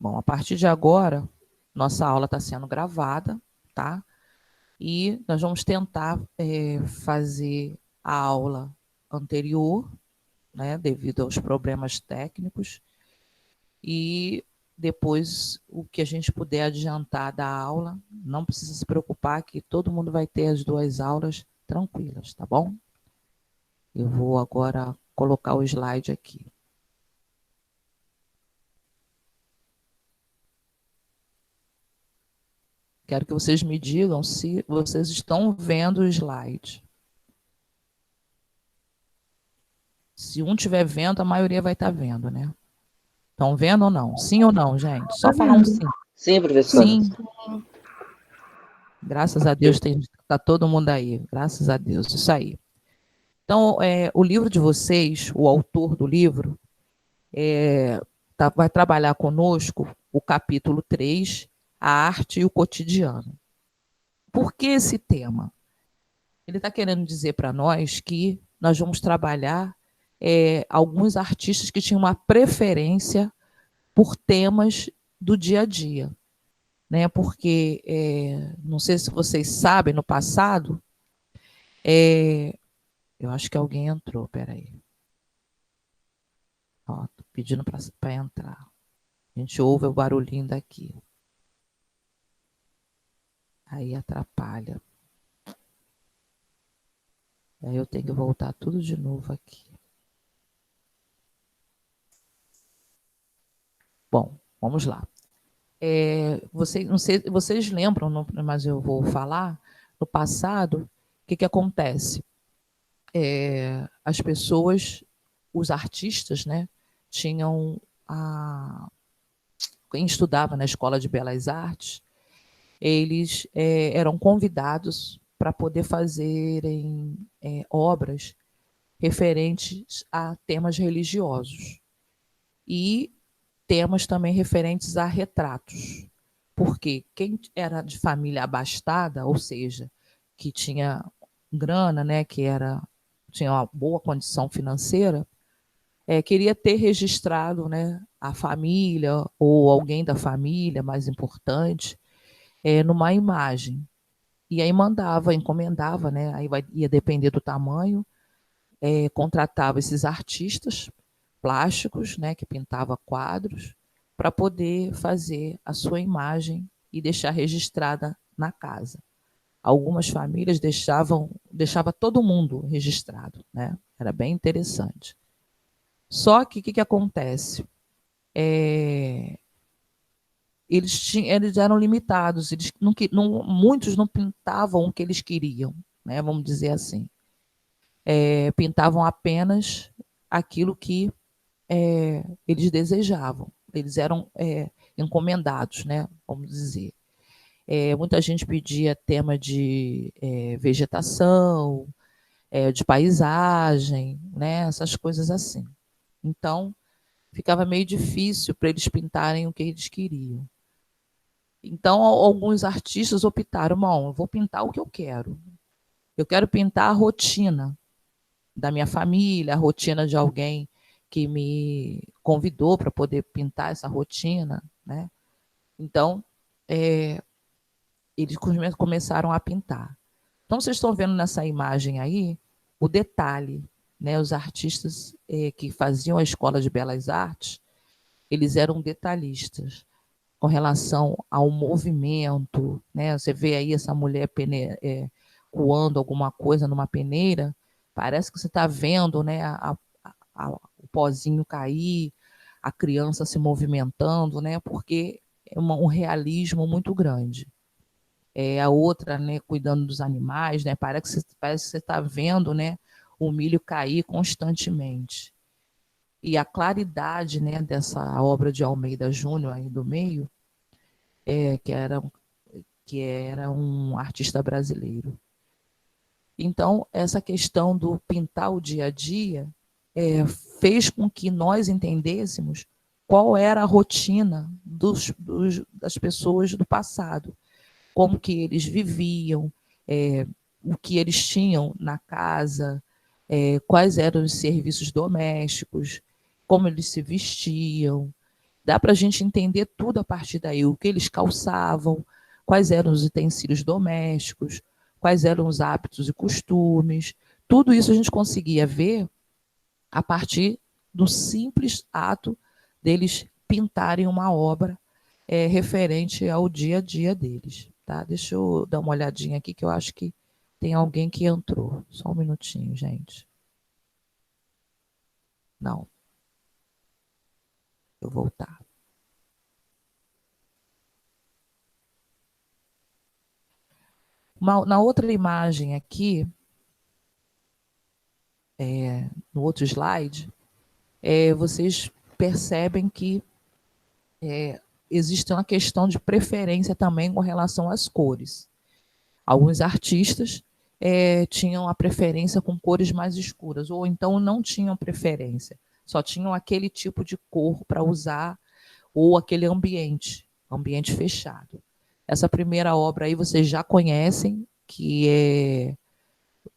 Bom, a partir de agora, nossa aula está sendo gravada, tá? E nós vamos tentar fazer a aula anterior, né, devido aos problemas técnicos, e depois o que a gente puder adiantar da aula, não precisa se preocupar que todo mundo vai ter as 2 aulas tranquilas, tá bom? Eu vou agora colocar o slide aqui. Quero que vocês me digam se vocês estão vendo o slide. Se um estiver vendo, a maioria vai estar vendo, né? Estão vendo ou não? Sim ou não, gente? Só falar um sim. Sim, professora. Sim. Graças a Deus está todo mundo aí. Graças a Deus. Isso aí. Então, o livro de vocês, o autor do livro, vai trabalhar conosco o capítulo 3, a arte e o cotidiano. Por que esse tema? Ele está querendo dizer para nós que nós vamos trabalhar alguns artistas que tinham uma preferência por temas do dia a dia, né? Porque não sei se vocês sabem, no passado, eu acho que alguém entrou, peraí. Ó, tô pedindo para entrar. A gente ouve o barulhinho daqui. Aí atrapalha. Aí eu tenho que voltar tudo de novo aqui. Bom, vamos lá. Não sei, vocês lembram, mas eu vou falar, no passado, o que acontece? As pessoas, os artistas, né, tinham quem estudava na Escola de Belas Artes, eles eram convidados para poder fazerem obras referentes a temas religiosos e temas também referentes a retratos. Porque quem era de família abastada, ou seja, que tinha grana, né, tinha uma boa condição financeira, queria ter registrado, né, a família ou alguém da família mais importante numa imagem. E aí mandava, encomendava, né, aí ia depender do tamanho, contratava esses artistas plásticos, né, que pintava quadros, para poder fazer a sua imagem e deixar registrada na casa. Algumas famílias deixava todo mundo registrado, né? Era bem interessante. Só que o que acontece? Eles eram limitados, muitos não pintavam o que eles queriam, né? Vamos dizer assim. Pintavam apenas aquilo que eles desejavam. Eles eram encomendados, né? Vamos dizer. Muita gente pedia tema de vegetação, de paisagem, né? Essas coisas assim. Então, ficava meio difícil para eles pintarem o que eles queriam. Então, alguns artistas optaram, bom, eu vou pintar o que eu quero. Eu quero pintar a rotina da minha família, a rotina de alguém que me convidou para poder pintar essa rotina, né? Então, eles começaram a pintar. Então, vocês estão vendo nessa imagem aí o detalhe, né? Os artistas que faziam a Escola de Belas Artes, eles eram detalhistas com relação ao movimento, né? Você vê aí essa mulher coando alguma coisa numa peneira, parece que você está vendo, né, o pozinho cair, a criança se movimentando, né? Porque é um realismo muito grande. A outra, né, cuidando dos animais, né? Parece que você está vendo, né, o milho cair constantemente. E a claridade, né, dessa obra de Almeida Júnior aí do meio, que era um artista brasileiro. Então, essa questão do pintar o dia a dia fez com que nós entendêssemos qual era a rotina das pessoas do passado, como que eles viviam, o que eles tinham na casa, quais eram os serviços domésticos, como eles se vestiam. dá para a gente entender tudo a partir daí, o que eles calçavam, quais eram os utensílios domésticos, quais eram os hábitos e costumes. Tudo isso a gente conseguia ver a partir do simples ato deles pintarem uma obra referente ao dia a dia deles. Tá? Deixa eu dar uma olhadinha aqui, que eu acho que tem alguém que entrou. Só um minutinho, gente. Não. Vou voltar. Na outra imagem aqui, no outro slide, vocês percebem que existe uma questão de preferência também com relação às cores. Alguns artistas tinham a preferência com cores mais escuras, ou então não tinham preferência, só tinham aquele tipo de cor para usar, ou aquele ambiente fechado. Essa primeira obra aí vocês já conhecem, que é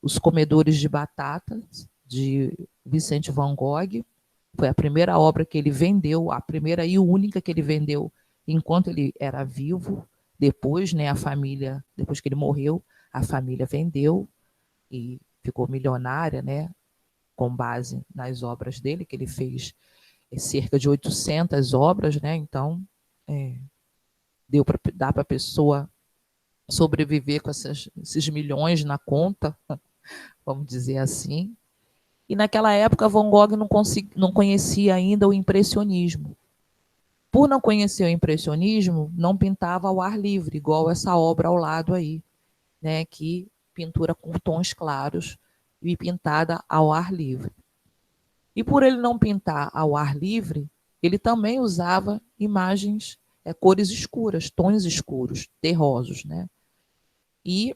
Os Comedores de Batatas, de Vicente Van Gogh. Foi a primeira obra que ele vendeu, a primeira e única que ele vendeu enquanto ele era vivo. Depois, né, a família, depois que ele morreu, a família vendeu e ficou milionária, né, com base nas obras dele, que ele fez cerca de 800 obras, né, então dá para a pessoa sobreviver com esses milhões na conta, vamos dizer assim. E naquela época, Van Gogh não conhecia ainda o impressionismo. Por não conhecer o impressionismo, não pintava ao ar livre, igual essa obra ao lado aí, né, que pintura com tons claros e pintada ao ar livre. E por ele não pintar ao ar livre, ele também usava imagens, cores escuras, tons escuros, terrosos, né? E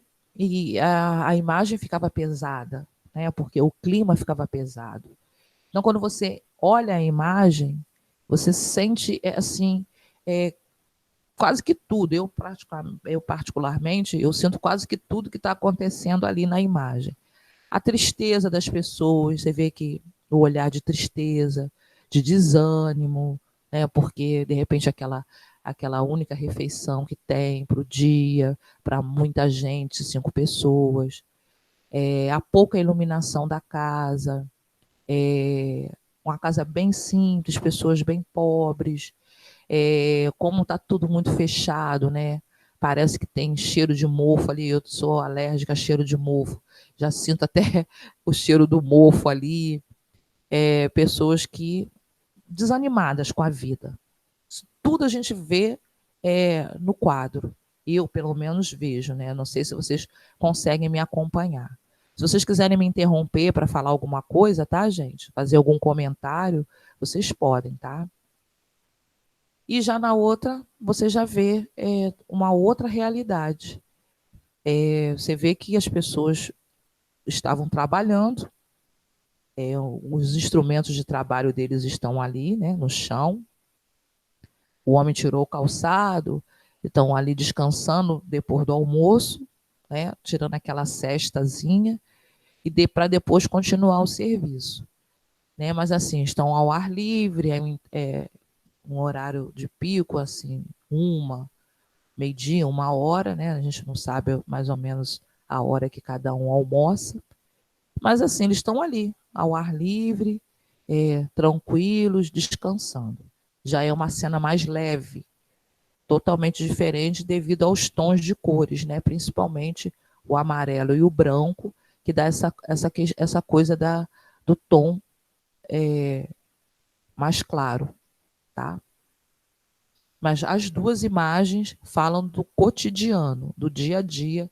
a imagem ficava pesada, né? Porque o clima ficava pesado. Então, quando você olha a imagem, você sente assim, quase que tudo. Eu particularmente, eu sinto quase que tudo que está acontecendo ali na imagem. A tristeza das pessoas, você vê que o olhar de tristeza, de desânimo, né? Porque de repente aquela única refeição que tem para o dia, para muita gente, 5 pessoas, a pouca iluminação da casa, uma casa bem simples, pessoas bem pobres, como está tudo muito fechado, né? Parece que tem cheiro de mofo ali. Eu sou alérgica a cheiro de mofo. Já sinto até o cheiro do mofo ali. Pessoas que desanimadas com a vida. Tudo a gente vê no quadro. Eu, pelo menos, vejo, né? Não sei se vocês conseguem me acompanhar. Se vocês quiserem me interromper para falar alguma coisa, tá, gente? Fazer algum comentário, vocês podem, tá? E já na outra, você já vê uma outra realidade. Você vê que as pessoas estavam trabalhando, os instrumentos de trabalho deles estão ali, né, no chão. O homem tirou o calçado, estão ali descansando depois do almoço, né, tirando aquela cestazinha, e para depois continuar o serviço. Né? Mas assim, estão ao ar livre, um horário de pico, assim, meio-dia, 1 hora, né? A gente não sabe mais ou menos a hora que cada um almoça. Mas assim, eles estão ali, ao ar livre, tranquilos, descansando. Já é uma cena mais leve, totalmente diferente devido aos tons de cores, né? Principalmente o amarelo e o branco, que dá essa coisa do tom mais claro, tá? Mas as duas imagens falam do cotidiano, do dia a dia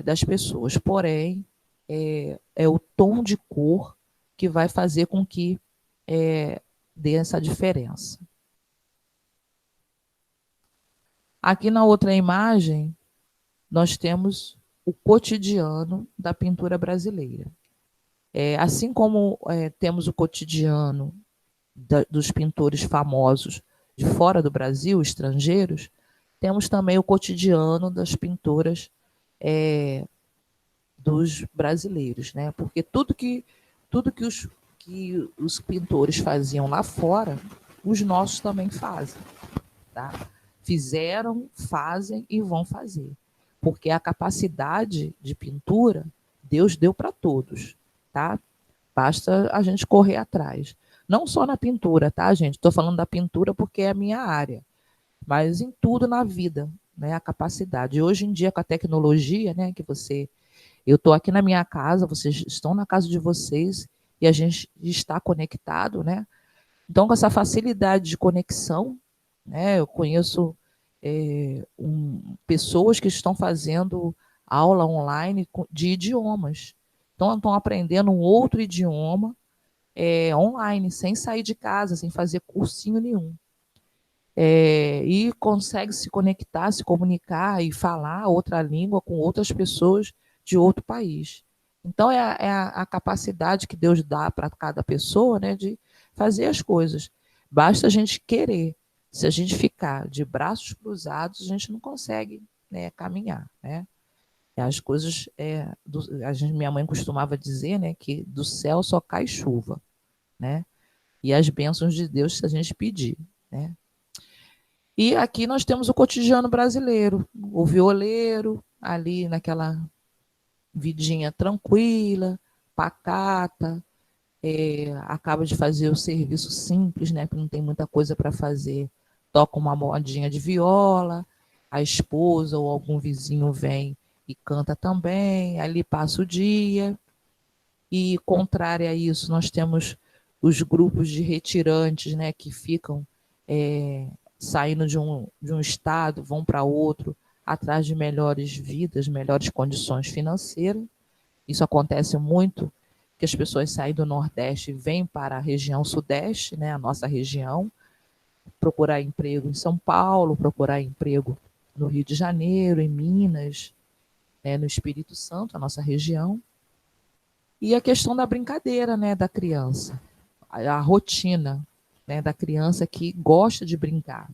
das pessoas. Porém, é o tom de cor que vai fazer com que dê essa diferença. Aqui na outra imagem, nós temos o cotidiano da pintura brasileira. Assim como temos o cotidiano dos pintores famosos de fora do Brasil, estrangeiros, temos também o cotidiano das pintoras dos brasileiros, né? Porque tudo que os pintores faziam lá fora, os nossos também fazem, tá? Fizeram, fazem e vão fazer. Porque a capacidade de pintura, Deus deu para todos, tá? Basta a gente correr atrás. Não só na pintura, tá, gente? Estou falando da pintura porque é a minha área, mas em tudo na vida, né? A capacidade. Hoje em dia, com a tecnologia, né? Eu estou aqui na minha casa, vocês estão na casa de vocês e a gente está conectado, né? Então, com essa facilidade de conexão, né? Eu conheço pessoas que estão fazendo aula online de idiomas. Então, estão aprendendo um outro idioma online, sem sair de casa, sem fazer cursinho nenhum. E consegue se conectar, se comunicar e falar outra língua com outras pessoas de outro país. Então, é a capacidade que Deus dá para cada pessoa, né, de fazer as coisas. Basta a gente querer. Se a gente ficar de braços cruzados, a gente não consegue, né, caminhar, né? As coisas, minha mãe costumava dizer, né, que do céu só cai chuva, né? E as bênçãos de Deus se a gente pedir, né? E aqui nós temos o cotidiano brasileiro, o violeiro, ali naquela vidinha tranquila, pacata, acaba de fazer o serviço simples, né, que não tem muita coisa para fazer, toca uma modinha de viola, a esposa ou algum vizinho vem e canta também, ali passa o dia. E, contrário a isso, nós temos os grupos de retirantes, né, que ficam saindo de um estado, vão para outro, atrás de melhores vidas, melhores condições financeiras. Isso acontece muito, que as pessoas saem do Nordeste e vêm para a região Sudeste, né, a nossa região, procurar emprego em São Paulo, procurar emprego no Rio de Janeiro, em Minas, né, no Espírito Santo, a nossa região. E a questão da brincadeira, né, da criança, a rotina, né, da criança que gosta de brincar.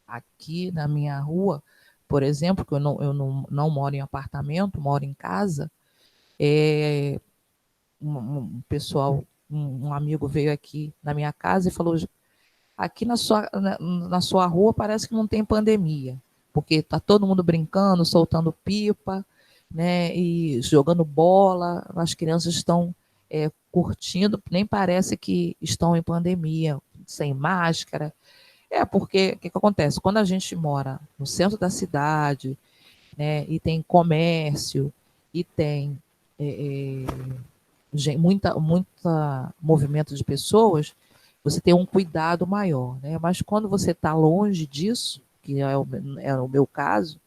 Aqui na minha rua, por exemplo, que eu não moro em apartamento, moro em casa, um amigo veio aqui na minha casa e falou: aqui na sua rua parece que não tem pandemia, porque está todo mundo brincando, soltando pipa, né, e jogando bola, as crianças estão curtindo, nem parece que estão em pandemia, sem máscara. Porque o que acontece? Quando a gente mora no centro da cidade, né, e tem comércio, e tem muita movimento de pessoas, você tem um cuidado maior, né? Mas quando você está longe disso, que é o meu caso,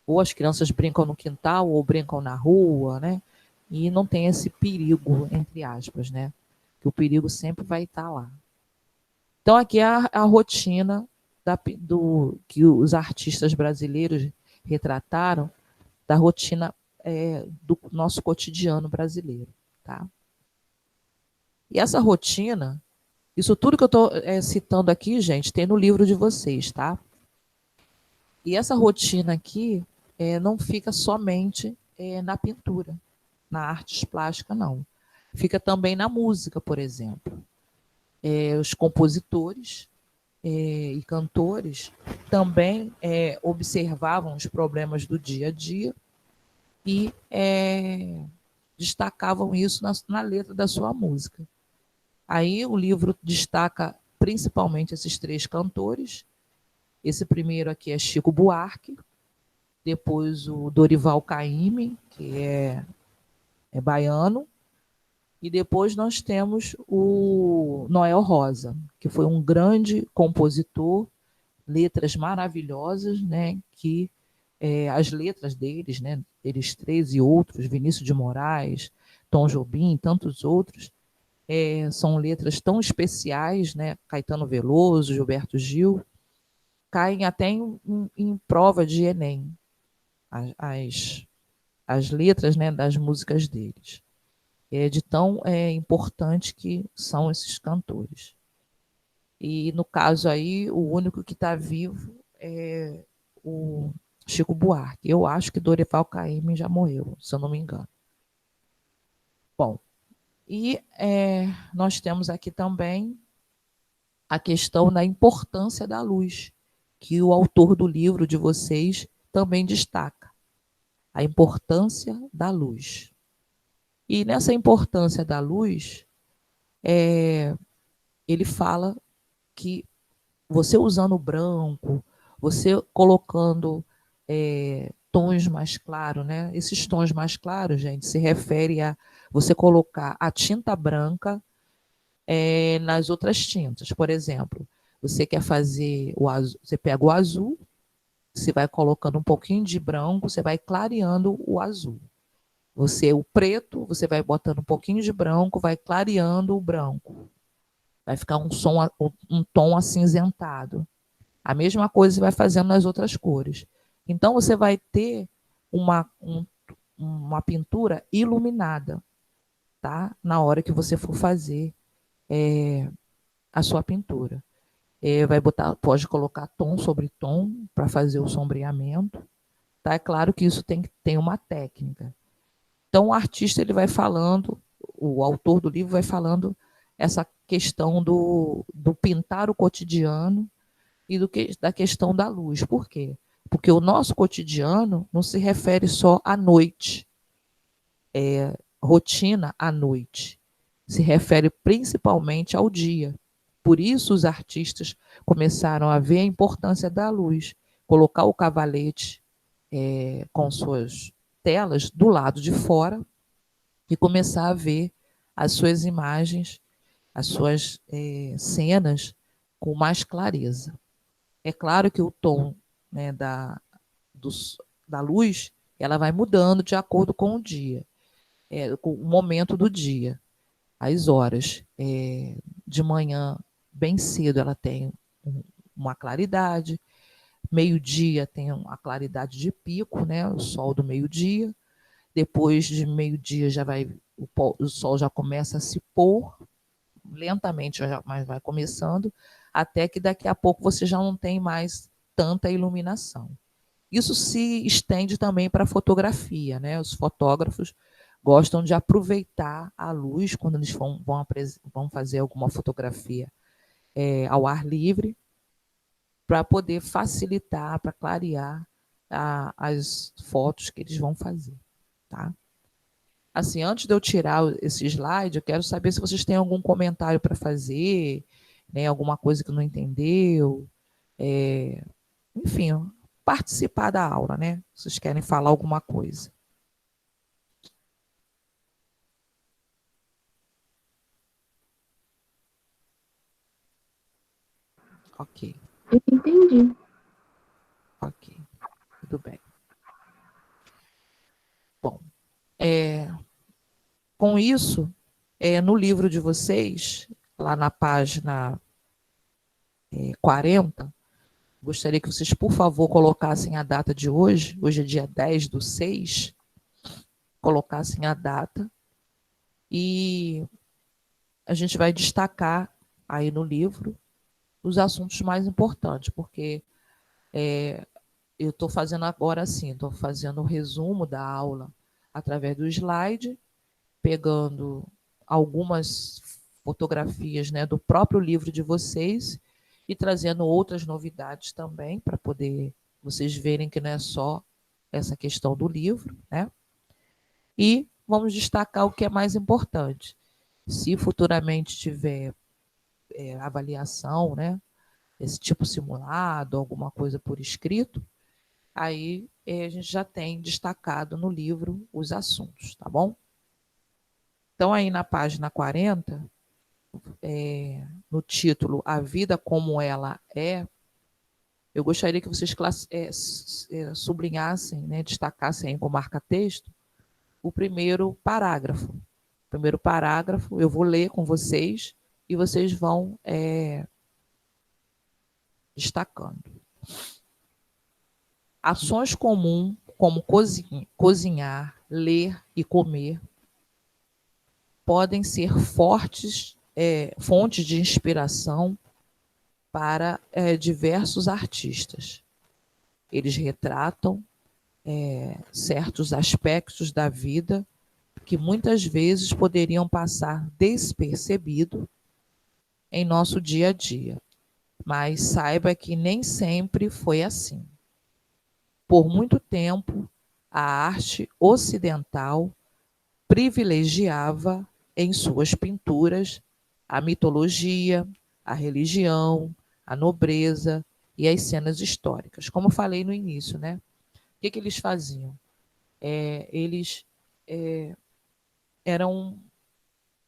ou as crianças brincam no quintal ou brincam na rua, né? E não tem esse perigo, entre aspas, né? Que o perigo sempre vai estar lá. Então, aqui é a rotina que os artistas brasileiros retrataram, da rotina do nosso cotidiano brasileiro, tá? E essa rotina, isso tudo que eu estou citando aqui, gente, tem no livro de vocês, tá? E essa rotina aqui não fica somente na pintura, na artes plástica, não. Fica também na música, por exemplo. Os compositores e cantores também observavam os problemas do dia a dia e destacavam isso na letra da sua música. Aí o livro destaca principalmente esses 3 cantores. Esse primeiro aqui é Chico Buarque, depois o Dorival Caymmi, que é baiano, e depois nós temos o Noel Rosa, que foi um grande compositor, letras maravilhosas, né, que as letras deles, né, eles 3 e outros, Vinícius de Moraes, Tom Jobim e tantos outros, são letras tão especiais, né, Caetano Veloso, Gilberto Gil, caem até em prova de Enem, as letras, né, das músicas deles. De tão importante que são esses cantores. E, no caso aí, o único que está vivo é o Chico Buarque. Eu acho que Dorival Caymmi já morreu, se eu não me engano. Bom, e nós temos aqui também a questão da importância da luz, que o autor do livro de vocês também destaca, a importância da luz. E nessa importância da luz, ele fala que você usando o branco, você colocando tons mais claros, né? Esses tons mais claros, gente, se refere a você colocar a tinta branca nas outras tintas. Por exemplo, você quer fazer o azul, você pega o azul, você vai colocando um pouquinho de branco, você vai clareando o azul. O preto, você vai botando um pouquinho de branco, vai clareando o branco. Vai ficar um tom acinzentado. A mesma coisa você vai fazendo nas outras cores. Então, você vai ter uma pintura iluminada, tá? Na hora que você for fazer a sua pintura. Pode colocar tom sobre tom para fazer o sombreamento. Tá? É claro que isso tem uma técnica. Então, o artista ele vai falando, o autor do livro vai falando essa questão do pintar o cotidiano e da questão da luz. Por quê? Porque o nosso cotidiano não se refere só à noite, rotina à noite. Se refere principalmente ao dia. Por isso os artistas começaram a ver a importância da luz, colocar o cavalete com suas telas do lado de fora e começar a ver as suas imagens, as suas cenas com mais clareza. É claro que o tom, né, do, da luz ela vai mudando de acordo com o dia, com o momento do dia, as horas. De manhã, bem cedo, ela tem uma claridade, meio-dia tem uma claridade de pico, né, o sol do meio-dia. Depois de meio-dia o sol já começa a se pôr, lentamente, mas vai começando, até que daqui a pouco você já não tem mais tanta iluminação. Isso se estende também para a fotografia, né? Os fotógrafos gostam de aproveitar a luz quando eles vão fazer alguma fotografia ao ar livre, para poder facilitar, para clarear as fotos que eles vão fazer. Tá? Assim, antes de eu tirar esse slide, eu quero saber se vocês têm algum comentário para fazer, né, alguma coisa que não entendeu, enfim, participar da aula, né? Vocês querem falar alguma coisa. Ok. Eu entendi. Ok, tudo bem. Bom, com isso, no livro de vocês, lá na página 40, gostaria que vocês, por favor, colocassem a data de hoje. Hoje é dia 10/6. Colocassem a data e a gente vai destacar aí no livro os assuntos mais importantes, porque eu estou fazendo agora assim, estou fazendo o resumo da aula através do slide, pegando algumas fotografias, né, do próprio livro de vocês e trazendo outras novidades também, para poder vocês verem que não é só essa questão do livro, né? E vamos destacar o que é mais importante. Se futuramente tiver avaliação, né, esse tipo simulado, alguma coisa por escrito, aí a gente já tem destacado no livro os assuntos, tá bom? Então, aí na página 40, no título A Vida Como Ela É, eu gostaria que vocês sublinhassem, né, destacassem com marca-texto o primeiro parágrafo. O primeiro parágrafo eu vou ler com vocês e vocês vão destacando. Ações comuns, como cozinhar, ler e comer, podem ser fontes de inspiração para diversos artistas. Eles retratam certos aspectos da vida que muitas vezes poderiam passar despercebido em nosso dia a dia. Mas saiba que nem sempre foi assim. Por muito tempo, a arte ocidental privilegiava em suas pinturas a mitologia, a religião, a nobreza e as cenas históricas. Como eu falei no início, né? O que eles faziam? Eles eram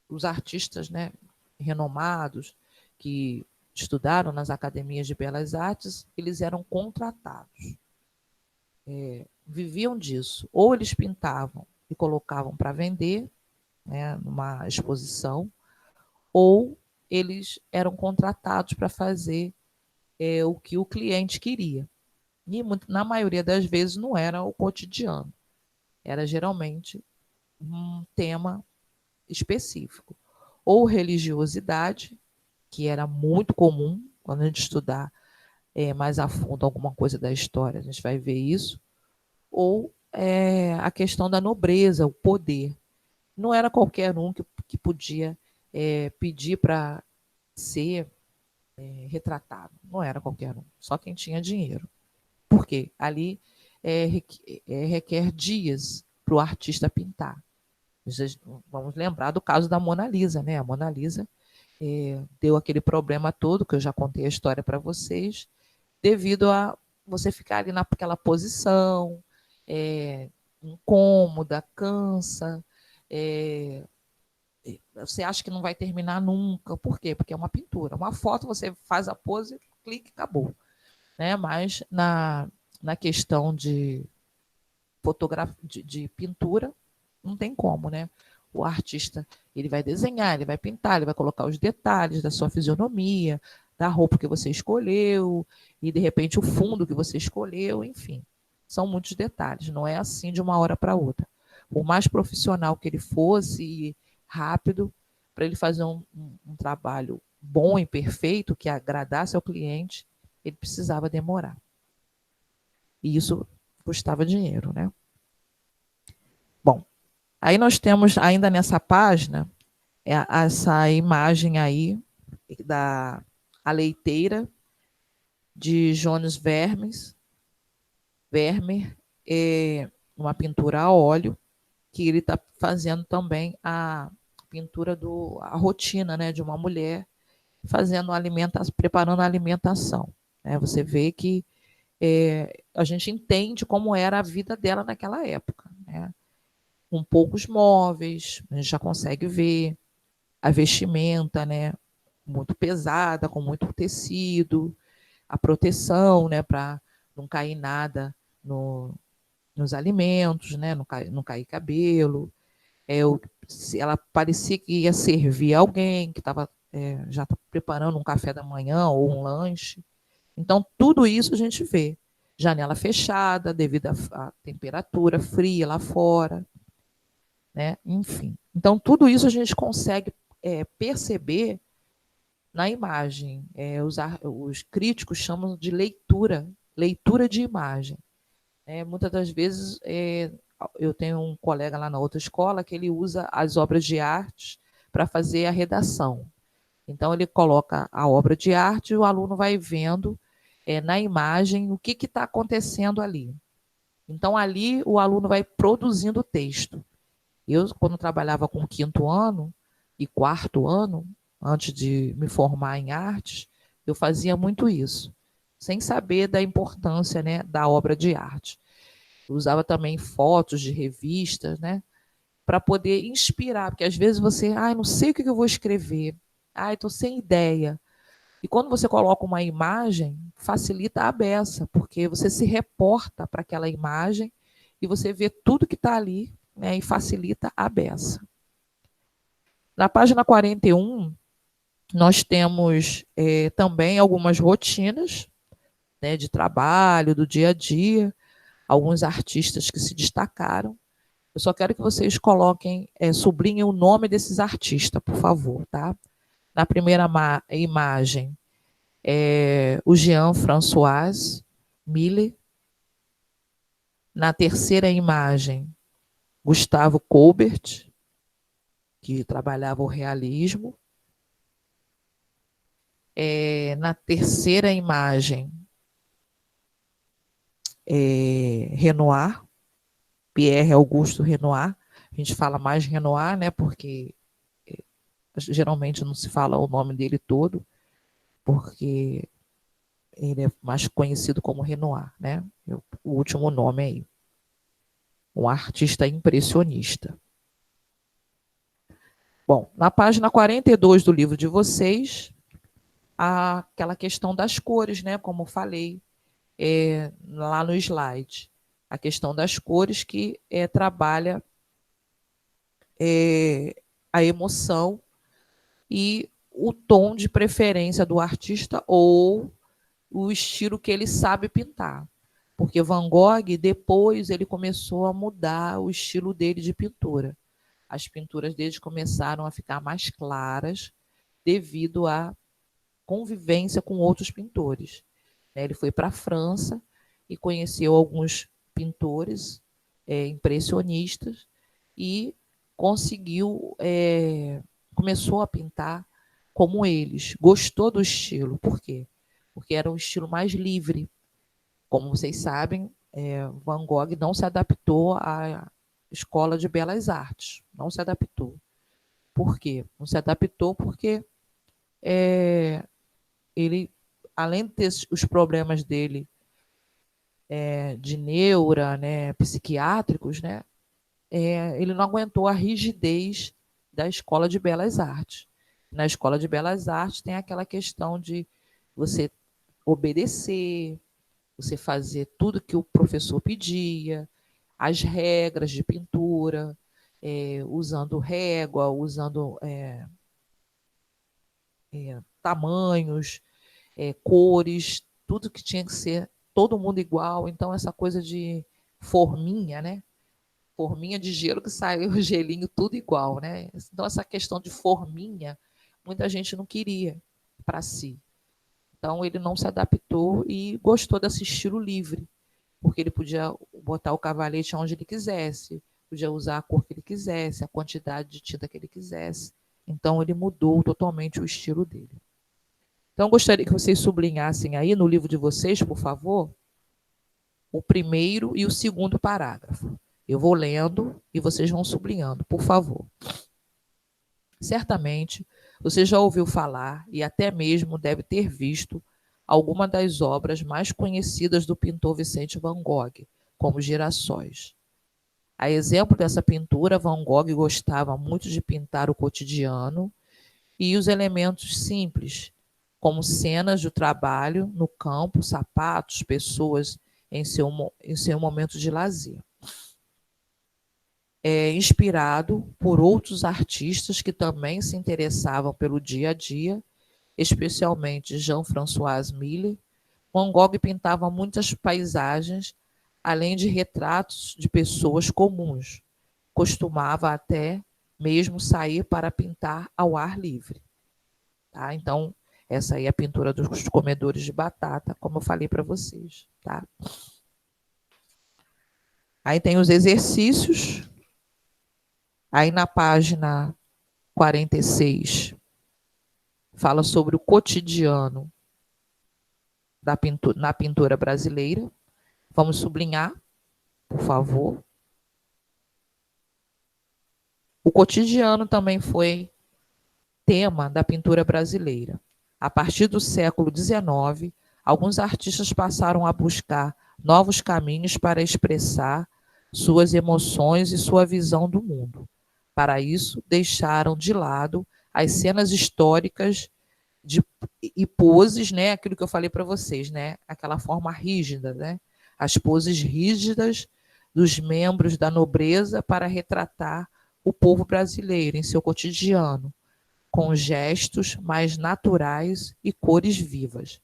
os artistas, né, renomados que estudaram nas academias de belas artes, eles eram contratados, viviam disso. Ou eles pintavam e colocavam para vender, né, numa exposição, ou eles eram contratados para fazer o que o cliente queria. E na maioria das vezes não era o cotidiano, era geralmente um tema específico. Ou religiosidade, que era muito comum, quando a gente estudar mais a fundo alguma coisa da história, a gente vai ver isso, ou a questão da nobreza, o poder. Não era qualquer um que podia pedir para ser retratado, não era qualquer um, só quem tinha dinheiro. Por quê? Ali requer dias para o artista pintar. Vamos lembrar do caso da Mona Lisa, né? A Mona Lisa deu aquele problema todo, que eu já contei a história para vocês, devido a você ficar ali naquela posição, incômoda, cansa, você acha que não vai terminar nunca. Por quê? Porque é uma pintura. Uma foto, você faz a pose, clique, acabou. Né? Mas na questão de fotografia, de pintura, não tem como, né? O artista, ele vai desenhar, ele vai pintar, ele vai colocar os detalhes da sua fisionomia, da roupa que você escolheu, e de repente o fundo que você escolheu, enfim. São muitos detalhes, não é assim de uma hora para outra. Por mais profissional que ele fosse e rápido, para ele fazer um trabalho bom e perfeito, que agradasse ao cliente, ele precisava demorar. E isso custava dinheiro, né? Bom, aí nós temos ainda nessa página essa imagem aí da A Leiteira, de Jones Vermeer, uma pintura a óleo, que ele está fazendo também a pintura a rotina, né, de uma mulher fazendo preparando a alimentação. Né? Você vê que a gente entende como era a vida dela naquela época, né? Com poucos móveis, a gente já consegue ver a vestimenta, né, muito pesada, com muito tecido, a proteção, né, para não cair nada nos alimentos, né, não cair cabelo. Ela parecia que ia servir alguém que estava já preparando um café da manhã ou um lanche. Então, tudo isso a gente vê. Janela fechada, devido à temperatura fria lá fora, né? Enfim. Então, tudo isso a gente consegue perceber na imagem. Os críticos chamam de leitura de imagem. Muitas das vezes, eu tenho um colega lá na outra escola que ele usa as obras de arte para fazer a redação. Então, ele coloca a obra de arte e o aluno vai vendo na imagem o que está acontecendo ali. Então, ali o aluno vai produzindo o texto. Eu, quando trabalhava com o 5º ano e 4º ano, antes de me formar em artes, eu fazia muito isso, sem saber da importância, né, da obra de arte. Eu usava também fotos de revistas, né, para poder inspirar, porque às vezes você, não sei o que eu vou escrever, estou sem ideia. E quando você coloca uma imagem, facilita a beça, porque você se reporta para aquela imagem e você vê tudo que está ali, né, e facilita a beça. Na página 41, nós temos também algumas rotinas, né, de trabalho, do dia a dia, alguns artistas que se destacaram. Eu só quero que vocês coloquem, sublinhem o nome desses artistas, por favor. Tá? Na primeira imagem, o Jean-François Millet. Na terceira imagem, Gustavo Colbert, que trabalhava o realismo. Na terceira imagem, Renoir, Pierre Augusto Renoir. A gente fala mais Renoir, né, porque geralmente não se fala o nome dele todo, porque ele é mais conhecido como Renoir, né? O último nome aí. Um artista impressionista. Bom, na página 42 do livro de vocês, há aquela questão das cores, né? Como falei lá no slide. A questão das cores que trabalha a emoção e o tom de preferência do artista ou o estilo que ele sabe pintar. Porque Van Gogh, depois, ele começou a mudar o estilo dele de pintura. As pinturas dele começaram a ficar mais claras devido à convivência com outros pintores. Ele foi para a França e conheceu alguns pintores impressionistas e conseguiu, começou a pintar como eles. Gostou do estilo. Por quê? Porque era um estilo mais livre. Como vocês sabem, Van Gogh não se adaptou à escola de belas artes. Não se adaptou. Por quê? Não se adaptou porque ele, além de ter os problemas dele de neura, né, psiquiátricos, né, ele não aguentou a rigidez da escola de belas artes. Na escola de belas artes tem aquela questão de você obedecer, você fazer tudo que o professor pedia, as regras de pintura, usando régua, usando tamanhos, cores, tudo que tinha que ser todo mundo igual. Então, essa coisa de forminha, né? Forminha de gelo que sai o gelinho tudo igual, né? Então, essa questão de forminha, muita gente não queria para si. Então, ele não se adaptou e gostou desse estilo livre, porque ele podia botar o cavalete onde ele quisesse, podia usar a cor que ele quisesse, a quantidade de tinta que ele quisesse. Então, ele mudou totalmente o estilo dele. Então, gostaria que vocês sublinhassem aí no livro de vocês, por favor, o primeiro e o segundo parágrafo. Eu vou lendo e vocês vão sublinhando, por favor. Certamente, você já ouviu falar e até mesmo deve ter visto alguma das obras mais conhecidas do pintor Vicente Van Gogh, como Girassóis. A exemplo dessa pintura, Van Gogh gostava muito de pintar o cotidiano e os elementos simples, como cenas do trabalho no campo, sapatos, pessoas em seu momento de lazer. Inspirado por outros artistas que também se interessavam pelo dia a dia, especialmente Jean-François Millet, Van Gogh pintava muitas paisagens, além de retratos de pessoas comuns. Costumava até mesmo sair para pintar ao ar livre. Tá? Então, essa aí é a pintura dos comedores de batata, como eu falei para vocês. Tá? Aí tem os exercícios. Aí na página 46, fala sobre o cotidiano na pintura brasileira. Vamos sublinhar, por favor. O cotidiano também foi tema da pintura brasileira. A partir do século XIX, alguns artistas passaram a buscar novos caminhos para expressar suas emoções e sua visão do mundo. Para isso, deixaram de lado as cenas históricas e poses, né? Aquilo que eu falei para vocês, né? Aquela forma rígida, né? As poses rígidas dos membros da nobreza para retratar o povo brasileiro em seu cotidiano, com gestos mais naturais e cores vivas.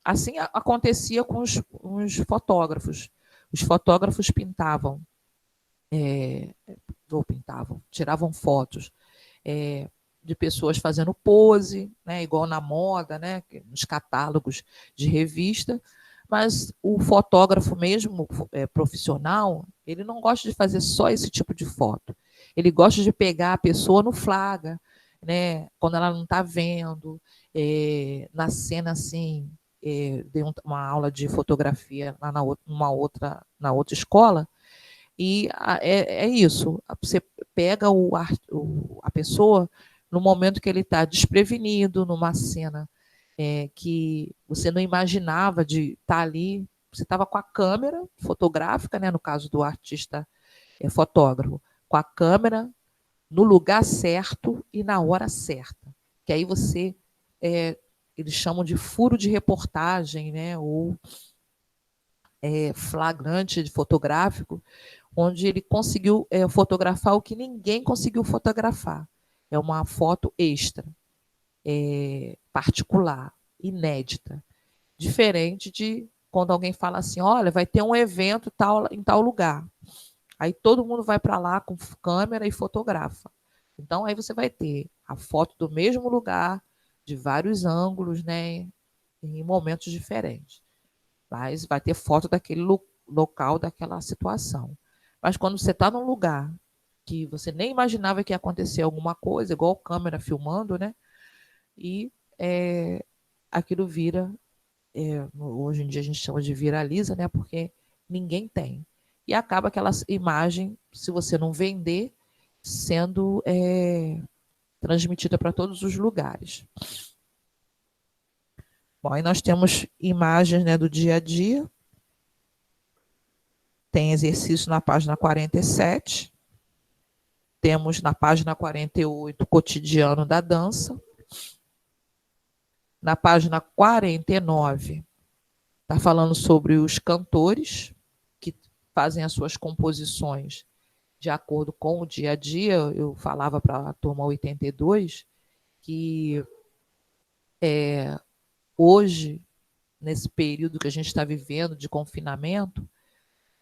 Assim acontecia com os fotógrafos. Os fotógrafos tiravam fotos de pessoas fazendo pose, né, igual na moda, né, nos catálogos de revista, mas o fotógrafo mesmo, profissional, ele não gosta de fazer só esse tipo de foto. Ele gosta de pegar a pessoa no flagra, né? Quando ela não está vendo, na cena assim, dei uma aula de fotografia lá na outra escola, e é isso. Você pega a pessoa no momento que ele está desprevenido, numa cena que você não imaginava de estar ali. Você estava com a câmera fotográfica, né, no caso do artista fotógrafo, com a câmera no lugar certo e na hora certa. Que aí você, eles chamam de furo de reportagem, né, ou flagrante fotográfico, onde ele conseguiu fotografar o que ninguém conseguiu fotografar. É uma foto extra, particular, inédita. Diferente de quando alguém fala assim, olha, vai ter um evento em tal lugar. Aí todo mundo vai para lá com câmera e fotografa. Então aí você vai ter a foto do mesmo lugar, de vários ângulos, né, em momentos diferentes. Mas vai ter foto daquele local, daquela situação. Mas quando você está num lugar que você nem imaginava que ia acontecer alguma coisa, igual câmera filmando, né? E aquilo vira, hoje em dia a gente chama de viraliza, né? Porque ninguém tem. E acaba aquela imagem, se você não vender, sendo transmitida para todos os lugares. Bom, aí nós temos imagens, né, do dia a dia. Tem exercício na página 47. Temos na página 48 cotidiano da dança. Na página 49 está falando sobre os cantores que fazem as suas composições de acordo com o dia a dia. Eu falava para a turma 82 que hoje, nesse período que a gente está vivendo de confinamento,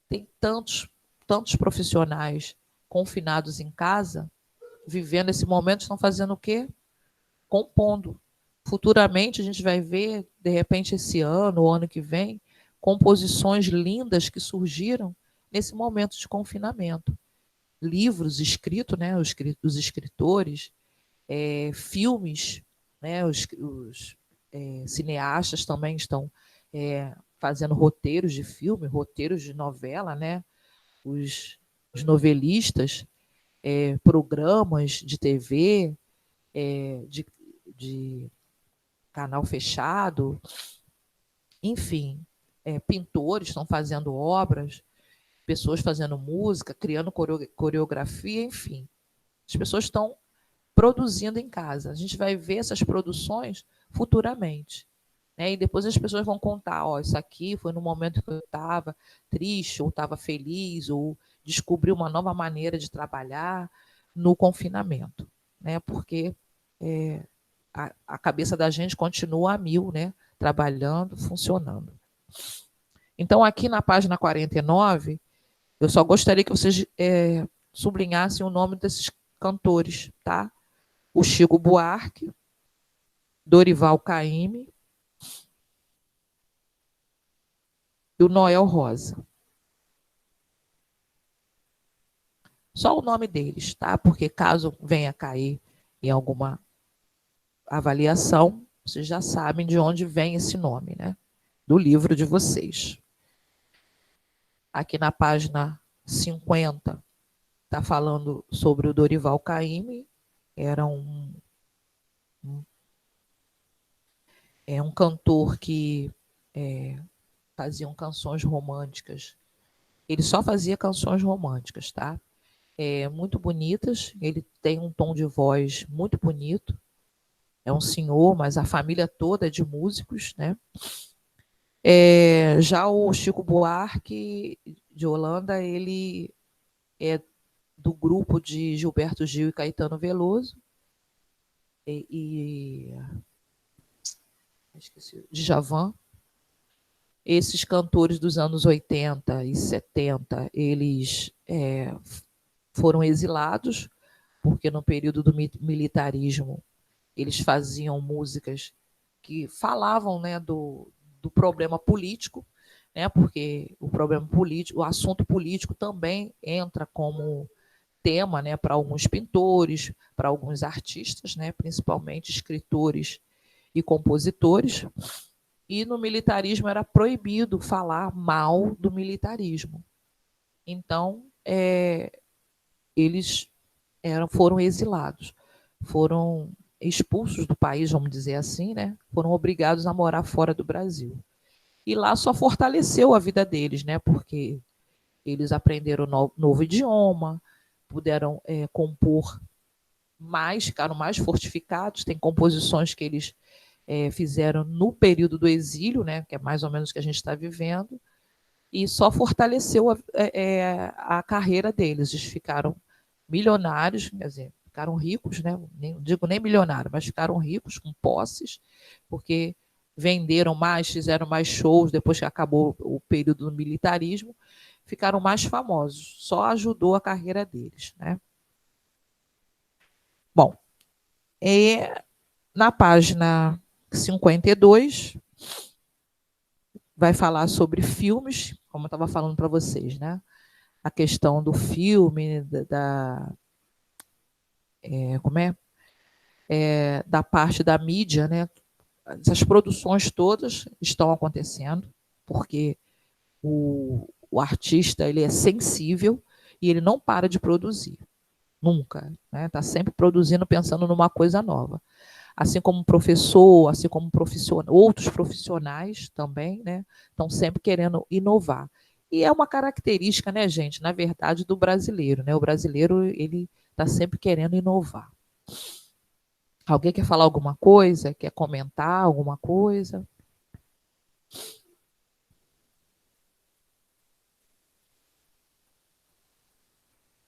tem tantos profissionais confinados em casa, vivendo esse momento, estão fazendo o quê? Compondo. Futuramente a gente vai ver, de repente esse ano, o ano que vem, composições lindas que surgiram nesse momento de confinamento. Livros escritos, né, os escritores, filmes, né, os cineastas também estão fazendo roteiros de filme, roteiros de novela, né, os novelistas, programas de TV, de canal fechado, enfim, pintores estão fazendo obras, pessoas fazendo música, criando coreografia, enfim. As pessoas estão produzindo em casa. A gente vai ver essas produções futuramente. Né? E depois as pessoas vão contar, ó, isso aqui foi no momento que eu estava triste, ou estava feliz, ou descobri uma nova maneira de trabalhar no confinamento. Né? Porque a cabeça da gente continua a mil, né? Trabalhando, funcionando. Então, aqui na página 49, eu só gostaria que vocês sublinhassem o nome desses cantores, tá? O Chico Buarque, Dorival Caymmi e o Noel Rosa. Só o nome deles, tá? Porque caso venha cair em alguma avaliação, vocês já sabem de onde vem esse nome, né? Do livro de vocês. Aqui na página 50, está falando sobre o Dorival Caymmi, era um cantor que fazia canções românticas. Ele só fazia canções românticas, tá? Muito bonitas, ele tem um tom de voz muito bonito, é um senhor, mas a família toda é de músicos, né? Já o Chico Buarque, de Holanda, ele é do grupo de Gilberto Gil e Caetano Veloso, esqueci, Djavan. Esses cantores dos anos 80 e 70, eles foram exilados, porque no período do militarismo eles faziam músicas que falavam, né, do problema político, né, porque o problema político, o assunto político também entra como tema, né, para alguns pintores, para alguns artistas, né, principalmente escritores e compositores. E no militarismo era proibido falar mal do militarismo. Então, eles foram exilados, foram expulsos do país, vamos dizer assim, né? Foram obrigados a morar fora do Brasil. E lá só fortaleceu a vida deles, né? Porque eles aprenderam novo idioma, puderam compor mais, ficaram mais fortificados. Tem composições que eles fizeram no período do exílio, né? Que é mais ou menos o que a gente está vivendo, e só fortaleceu a carreira deles. Eles ficaram milionários, quer dizer, ficaram ricos, né? Não digo nem milionários, mas ficaram ricos, com posses, porque venderam mais, fizeram mais shows depois que acabou o período do militarismo, ficaram mais famosos. Só ajudou a carreira deles, né? Bom, na página 52, vai falar sobre filmes, como eu estava falando para vocês, né? A questão do filme, como da parte da mídia, né? Essas produções todas estão acontecendo, porque o artista ele é sensível e ele não para de produzir, nunca. Está, né? Sempre produzindo, pensando numa coisa nova. Assim como professor, assim como outros profissionais também, né? Estão sempre querendo inovar. E é uma característica, né, gente, na verdade, do brasileiro, né? O brasileiro, ele está sempre querendo inovar. Alguém quer falar alguma coisa? Quer comentar alguma coisa?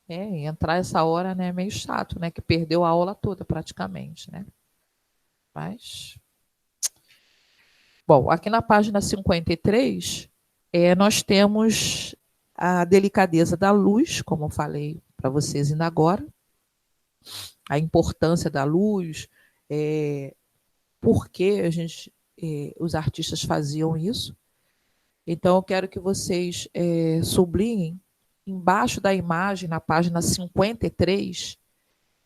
Entrar essa hora, né, é meio chato, né? Que perdeu a aula toda praticamente, né? Mas, bom, aqui na página 53, nós temos a delicadeza da luz, como eu falei para vocês ainda agora, a importância da luz, por que os artistas faziam isso. Então, eu quero que vocês sublinhem embaixo da imagem, na página 53,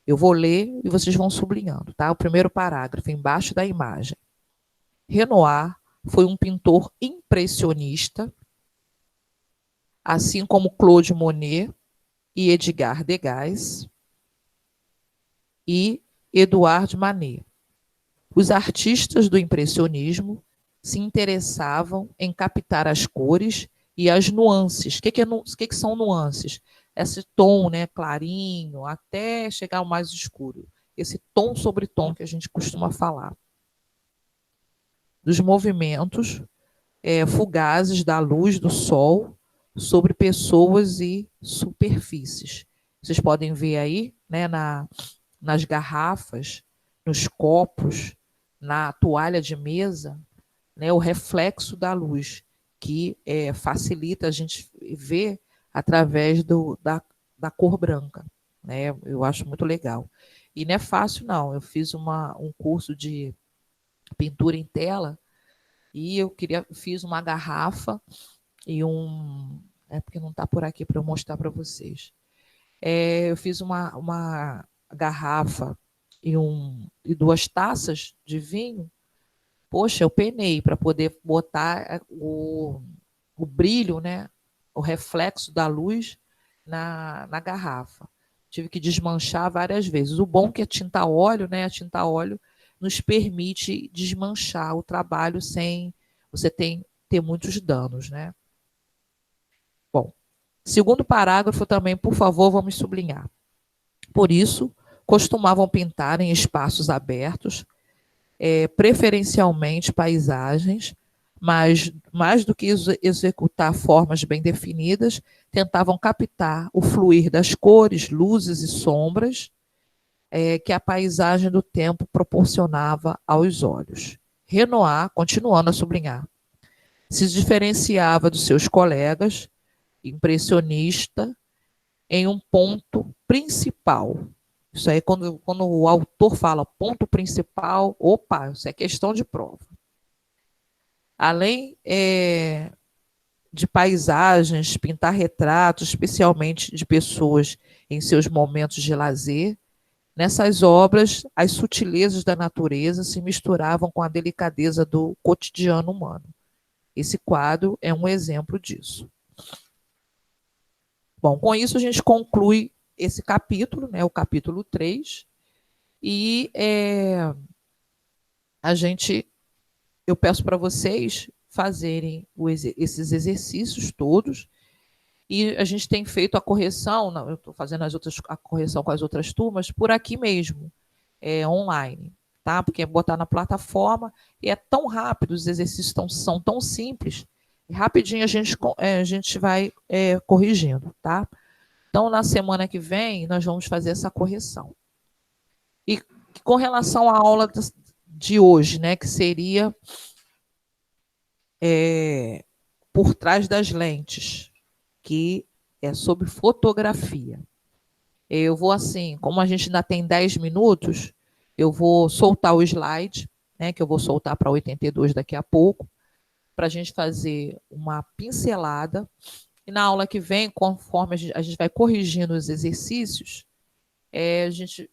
eu vou ler e vocês vão sublinhando, tá? O primeiro parágrafo, embaixo da imagem. Renoir foi um pintor impressionista, assim como Claude Monet e Edgar Degas e Edouard Manet. Os artistas do impressionismo se interessavam em captar as cores e as nuances. O que são nuances? Esse tom, né, clarinho, até chegar ao mais escuro. Esse tom sobre tom que a gente costuma falar. Dos movimentos fugazes da luz do sol sobre pessoas e superfícies. Vocês podem ver aí, né, nas garrafas, nos copos, na toalha de mesa, né, o reflexo da luz, que facilita a gente ver através da cor branca. Né? Eu acho muito legal. E não é fácil, não. Eu fiz um curso de pintura em tela e fiz uma garrafa e porque não está por aqui para eu mostrar para vocês. Eu fiz uma garrafa e 2 taças de vinho. Poxa, eu penei para poder botar o brilho, né, o reflexo da luz na garrafa. Tive que desmanchar várias vezes. O bom é que a tinta óleo, né, a tinta óleo nos permite desmanchar o trabalho sem você ter muitos danos, né? Bom, segundo parágrafo também, por favor, vamos sublinhar. Por isso, costumavam pintar em espaços abertos, preferencialmente paisagens, mas mais do que executar formas bem definidas, tentavam captar o fluir das cores, luzes e sombras que a paisagem do tempo proporcionava aos olhos. Renoir, continuando a sublinhar, se diferenciava dos seus colegas, impressionista, em um ponto principal. Isso aí, quando o autor fala ponto principal, opa, isso é questão de prova. Além de paisagens, pintar retratos, especialmente de pessoas em seus momentos de lazer. Nessas obras, as sutilezas da natureza se misturavam com a delicadeza do cotidiano humano. Esse quadro é um exemplo disso. Bom, com isso a gente conclui esse capítulo, né, o capítulo 3, e eu peço para vocês fazerem esses exercícios todos, e a gente tem feito a correção, eu estou fazendo a correção com as outras turmas, por aqui mesmo, online, tá? Porque é botar na plataforma e é tão rápido, os exercícios são tão simples, rapidinho a gente vai corrigindo, tá? Então, na semana que vem, nós vamos fazer essa correção. E com relação à aula de hoje, né, que seria por trás das lentes, que é sobre fotografia. Eu vou assim, como a gente ainda tem 10 minutos, eu vou soltar o slide, né, que eu vou soltar para 82 daqui a pouco, para a gente fazer uma pincelada. E na aula que vem, conforme a gente vai corrigindo os exercícios, a gente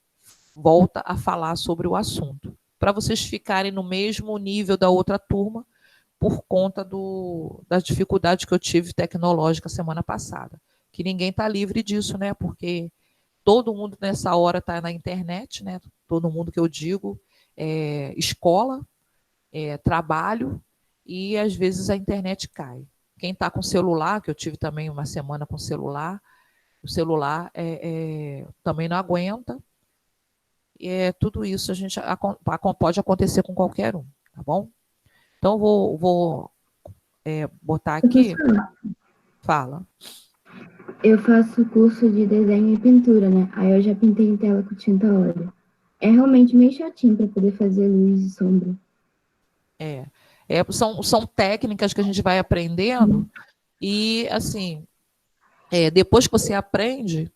volta a falar sobre o assunto, para vocês ficarem no mesmo nível da outra turma, por conta da dificuldade que eu tive tecnológica semana passada. Que ninguém está livre disso, né? Porque todo mundo nessa hora está na internet, né? Todo mundo que eu digo, escola, trabalho, e às vezes a internet cai. Quem está com celular, que eu tive também uma semana com celular, o celular também não aguenta. Tudo isso pode acontecer com qualquer um, tá bom? Então, vou botar aqui. Fala. Eu faço curso de desenho e pintura, né? Aí eu já pintei em tela com tinta óleo. É realmente meio chatinho para poder fazer luz e sombra. São técnicas que a gente vai aprendendo e, assim, depois que você aprende,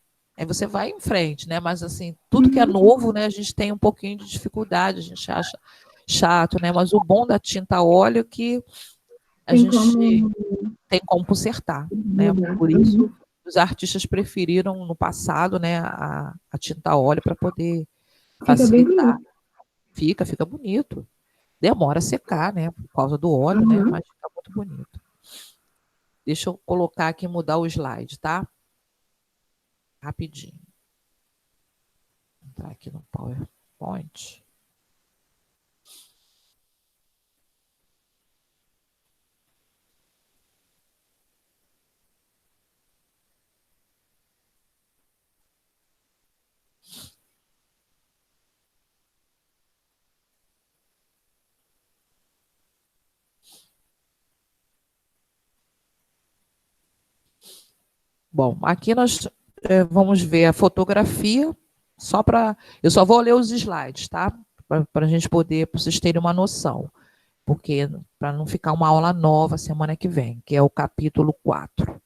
você vai em frente, né? Mas, assim, tudo que é novo, né, a gente tem um pouquinho de dificuldade, a gente acha chato, né? Mas o bom da tinta óleo é que a Tem gente como tem como consertar, né? mudar. Por isso, os artistas preferiram, no passado, né, a tinta óleo para poder Fica bem facilitar. bonito. Fica bonito. Demora a secar, né? Por causa do óleo, né? Mas fica muito bonito. Deixa eu colocar aqui, mudar o slide, tá? Rapidinho. Vou entrar aqui no PowerPoint. Bom, aqui nós vamos ver a fotografia, eu só vou ler os slides, tá? Para a gente poder, para vocês terem uma noção. Porque, para não ficar uma aula nova semana que vem, que é o capítulo 4.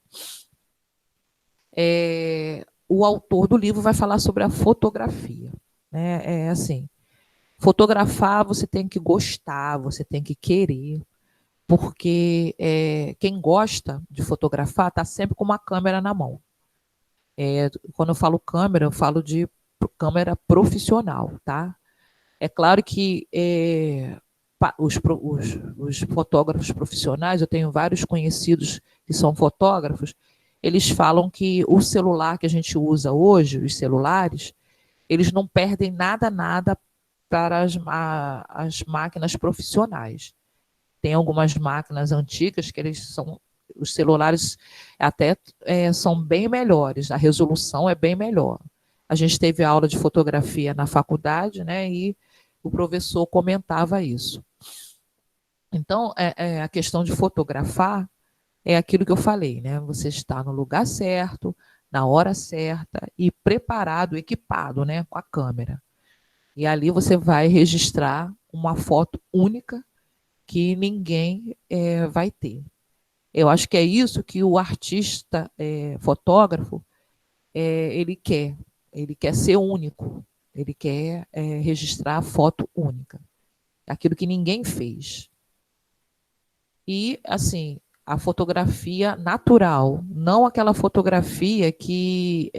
O autor do livro vai falar sobre a fotografia. Né? Assim, fotografar você tem que gostar, você tem que querer, porque quem gosta de fotografar está sempre com uma câmera na mão. Quando eu falo câmera, eu falo de câmera profissional, tá? É claro que os fotógrafos profissionais, eu tenho vários conhecidos que são fotógrafos, eles falam que o celular que a gente usa hoje, os celulares, eles não perdem nada para as máquinas profissionais. Tem algumas máquinas antigas que os celulares até são bem melhores, a resolução é bem melhor. A gente teve aula de fotografia na faculdade, né, e o professor comentava isso. Então, a questão de fotografar é aquilo que eu falei, né? Você está no lugar certo, na hora certa e preparado, equipado, né, com a câmera. E ali você vai registrar uma foto única que ninguém vai ter. Eu acho que é isso que o artista fotógrafo ele quer. Ele quer ser único. Ele quer registrar a foto única. Aquilo que ninguém fez. E, assim, a fotografia natural, não aquela fotografia que,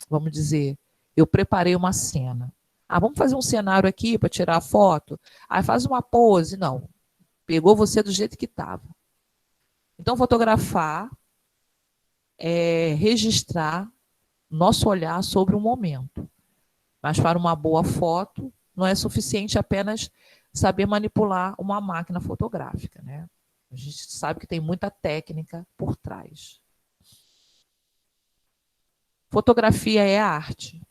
vamos dizer, eu preparei uma cena. Ah, vamos fazer um cenário aqui para tirar a foto? Aí faz uma pose. Não, pegou você do jeito que estava. Então, fotografar é registrar nosso olhar sobre o momento. Mas para uma boa foto, não é suficiente apenas saber manipular uma máquina fotográfica, né? A gente sabe que tem muita técnica por trás. Fotografia é arte.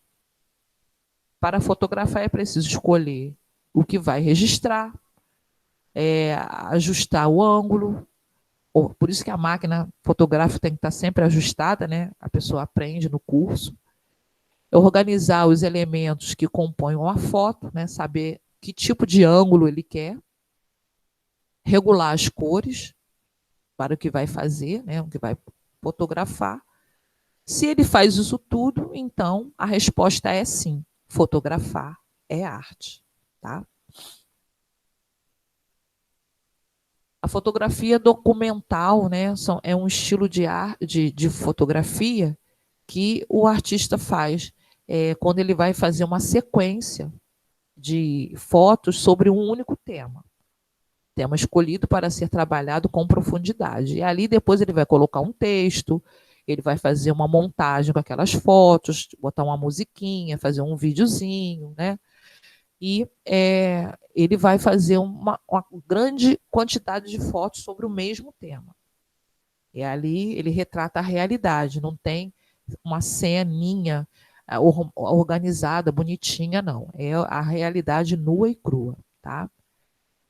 Para fotografar é preciso escolher o que vai registrar, ajustar o ângulo. Por isso que a máquina fotográfica tem que estar sempre ajustada, né? A pessoa aprende no curso. Organizar os elementos que compõem uma foto, né? Saber que tipo de ângulo ele quer. Regular as cores para o que vai fazer, né? O que vai fotografar. Se ele faz isso tudo, então a resposta é sim. Fotografar é arte, tá? A fotografia documental, né, é um estilo de fotografia que o artista faz quando ele vai fazer uma sequência de fotos sobre um único tema. Tema escolhido para ser trabalhado com profundidade. E ali depois ele vai colocar um texto, ele vai fazer uma montagem com aquelas fotos, botar uma musiquinha, fazer um videozinho, né? E ele vai fazer uma grande quantidade de fotos sobre o mesmo tema. E ali ele retrata a realidade, não tem uma ceninha organizada, bonitinha, não. É a realidade nua e crua, tá?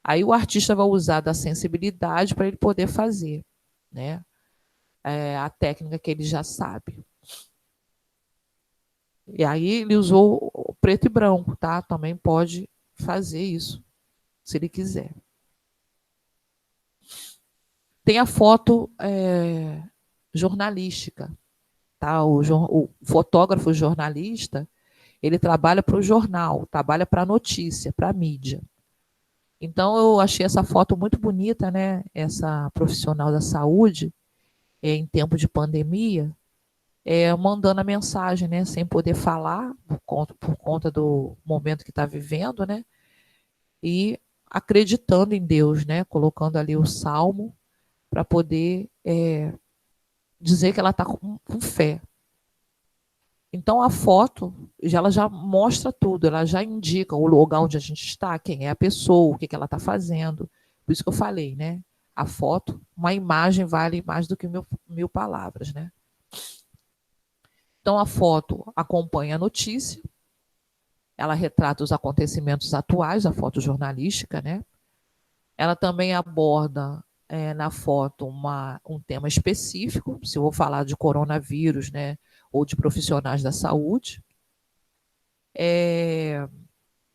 Aí o artista vai usar da sensibilidade para ele poder fazer, né? A técnica que ele já sabe. E aí ele usou o preto e branco, tá? Também pode fazer isso, se ele quiser. Tem a foto jornalística, tá? O fotógrafo jornalista, ele trabalha para o jornal, trabalha para a notícia, para a mídia. Então, eu achei essa foto muito bonita, né? Essa profissional da saúde, em tempo de pandemia, mandando a mensagem, né? Sem poder falar, por conta do momento que está vivendo, né? E acreditando em Deus, né? Colocando ali o salmo para poder dizer que ela está com fé. Então, a foto, ela já mostra tudo, ela já indica o lugar onde a gente está, quem é a pessoa, o que ela está fazendo. Por isso que eu falei, né? A foto, uma imagem vale mais do que mil palavras, né? Então, a foto acompanha a notícia, ela retrata os acontecimentos atuais, a foto jornalística, né? Ela também aborda na foto um tema específico, se eu vou falar de coronavírus, né? Ou de profissionais da saúde.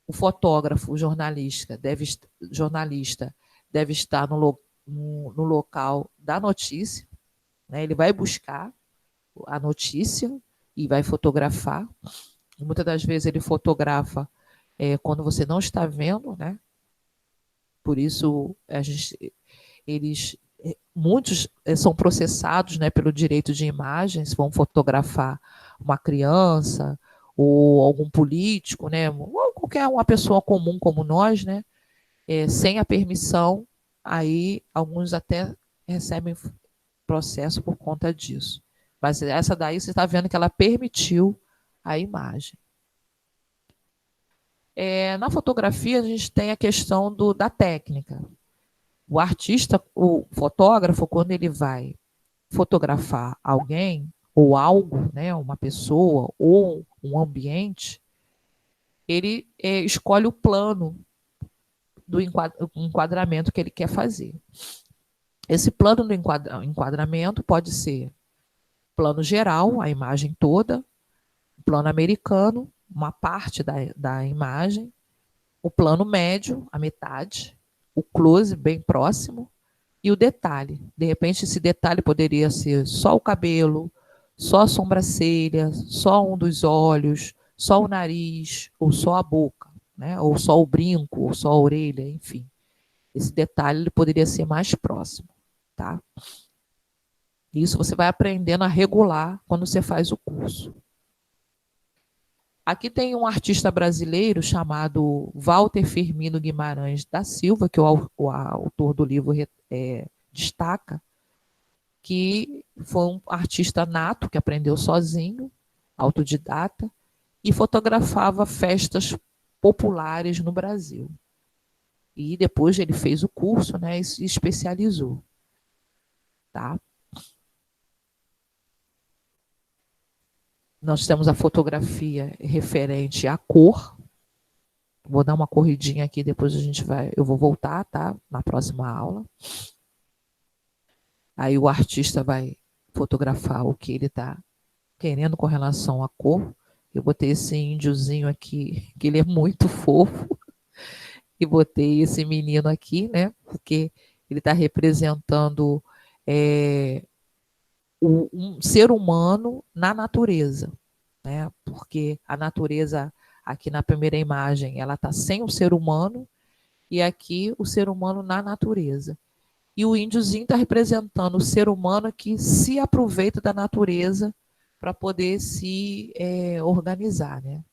O fotógrafo, o jornalista deve estar no local da notícia, né? Ele vai buscar a notícia e vai fotografar. Muitas das vezes ele fotografa quando você não está vendo, né? Por isso muitos são processados, né, pelo direito de imagens, vão fotografar uma criança ou algum político, né, ou qualquer uma pessoa comum como nós, né, sem a permissão, aí alguns até recebem processo por conta disso. Mas essa daí você está vendo que ela permitiu a imagem. Na fotografia a gente tem a questão da técnica. O artista, o fotógrafo, quando ele vai fotografar alguém ou algo, né, uma pessoa ou um ambiente, ele escolhe o plano do enquadramento que ele quer fazer. Esse plano do enquadramento pode ser plano geral, a imagem toda, plano americano, uma parte da imagem, o plano médio, a metade, o close bem próximo e o detalhe. De repente, esse detalhe poderia ser só o cabelo, só a sobrancelha, só um dos olhos, só o nariz, ou só a boca, né? Ou só o brinco, ou só a orelha, enfim. Esse detalhe ele poderia ser mais próximo. tá? Isso você vai aprendendo a regular quando você faz o curso. Aqui tem um artista brasileiro chamado Walter Firmino Guimarães da Silva, que o autor do livro destaca, que foi um artista nato, que aprendeu sozinho, autodidata, e fotografava festas populares no Brasil. E depois ele fez o curso, né, e se especializou. Tá? Nós temos a fotografia referente à cor. Vou dar uma corridinha aqui, depois eu vou voltar, tá? Na próxima aula. Aí o artista vai fotografar o que ele está querendo com relação à cor. Eu botei esse índiozinho aqui, que ele é muito fofo. E botei esse menino aqui, né? Porque ele está representando um ser humano na natureza, né? Porque a natureza, aqui na primeira imagem, ela está sem o ser humano, e aqui o ser humano na natureza. E o índiozinho está representando o ser humano que se aproveita da natureza para poder se organizar, né?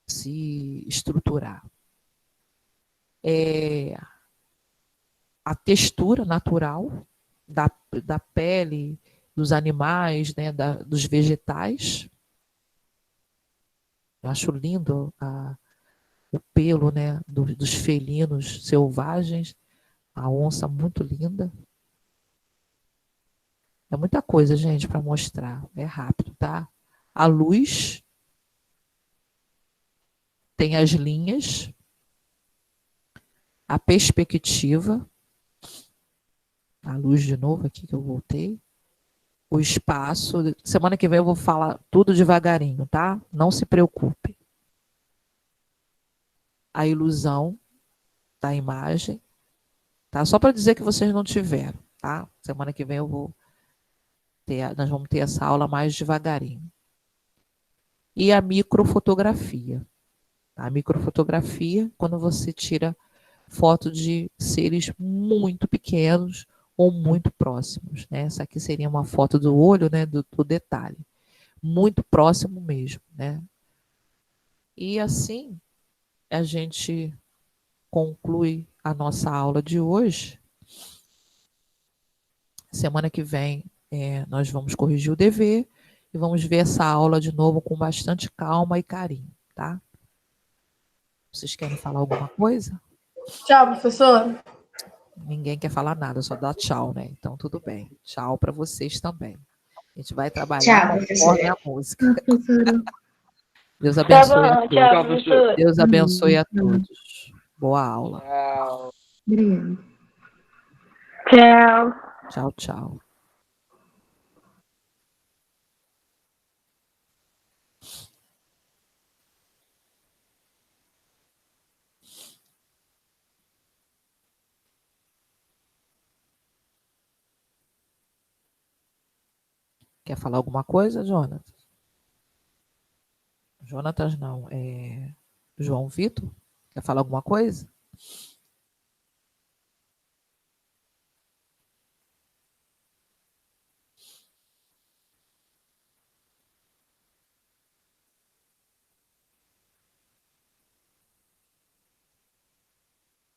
Se estruturar. A textura natural da pele dos animais, né? Dos vegetais. Eu acho lindo o pelo, né? Dos felinos selvagens. A onça muito linda. É muita coisa, gente, para mostrar. É rápido, tá? A luz, tem as linhas, a perspectiva, a luz de novo aqui que eu voltei, o espaço. Semana que vem eu vou falar tudo devagarinho, tá? Não se preocupe. A ilusão da imagem, tá? Só para dizer que vocês não tiveram, tá? Semana que vem nós vamos ter essa aula mais devagarinho. E a microfotografia. A microfotografia, quando você tira foto de seres muito pequenos ou muito próximos, né? Essa aqui seria uma foto do olho, né? Do detalhe. Muito próximo mesmo, né? E assim, a gente conclui a nossa aula de hoje. Semana que vem, nós vamos corrigir o dever e vamos ver essa aula de novo com bastante calma e carinho, tá? Vocês querem falar alguma coisa? Tchau, professor. Ninguém quer falar nada, só dá tchau, né? Então, tudo bem. Tchau para vocês também. A gente vai trabalhar conforme a música. Professora. Deus abençoe a Tchau, todos. professor. Deus abençoe a todos. Boa aula. Obrigada. Tchau. Tchau, tchau. Quer falar alguma coisa, Jonatas? Jonatas não. João Vitor? Quer falar alguma coisa?